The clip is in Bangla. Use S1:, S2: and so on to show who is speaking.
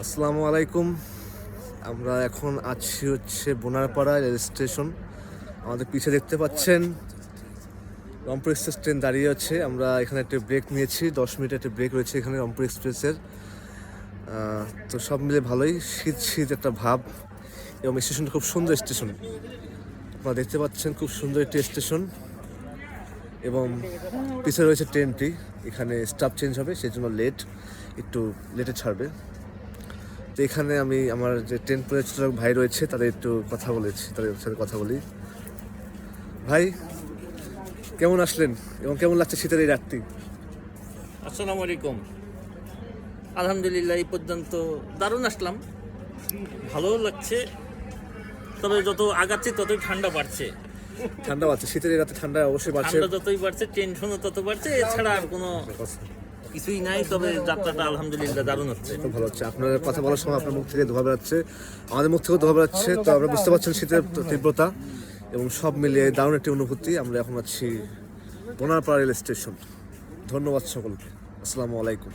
S1: আসসালামু আলাইকুম। আমরা এখন আছি হচ্ছে বোনারপাড়া রেল স্টেশন। আমাদের পিছে দেখতে পাচ্ছেন রংপুর এক্সপ্রেস ট্রেন দাঁড়িয়ে আছে। আমরা এখানে একটা ব্রেক নিয়েছি, 10 মিনিটের একটা ব্রেক রয়েছে এখানে রংপুর এক্সপ্রেসের। তো সব মিলে ভালোই, শীত শীত একটা ভাব এবং স্টেশনটা খুব সুন্দর স্টেশন। আপনারা দেখতে পাচ্ছেন খুব সুন্দর একটি স্টেশন এবং পিছে রয়েছে ট্রেনটি। এখানে স্টাফ চেঞ্জ হবে, সেই জন্য একটু লেটে ছাড়বে। তো এখানে আমি আমার যে ট্রেন পরিচালক ভাই রয়েছে তাদের সাথে কথা বলি। ভাই, কেমন আসলেন এবং কেমন লাগছে শীতের এই রাতটি?
S2: আসসালামু আলাইকুম। আলহামদুলিল্লাহ, এই পর্যন্ত দারুণ আসলাম, ভালো লাগছে। তবে যত আগাচ্ছি ততই ঠান্ডা বাড়ছে।
S1: ঠান্ডা বাড়ছে, শীতের এই রাতে ঠান্ডা অবশ্যই বাড়ছে।
S2: ঠান্ডা যতই বাড়ছে টেনশনও তত বাড়ছে, এছাড়া আর কোনো কিছুই নাই। তবে যাত্রাটা আলহামদুলিল্লাহ দারুণ হচ্ছে,
S1: খুব ভালো হচ্ছে। আপনার কথা বলার সময় আপনার মুখ থেকে ধোঁয়া বেড়াচ্ছে, আমাদের মুখ থেকেও ধোঁয়া বেড়াচ্ছে। তো আমরা বুঝতে পারছেন শীতের তীব্রতা এবং সব মিলিয়ে দারুণ একটি অনুভূতি। আমরা এখন আছি বোনারপাড়া রেল স্টেশন। ধন্যবাদ সকলকে। আসসালামু আলাইকুম।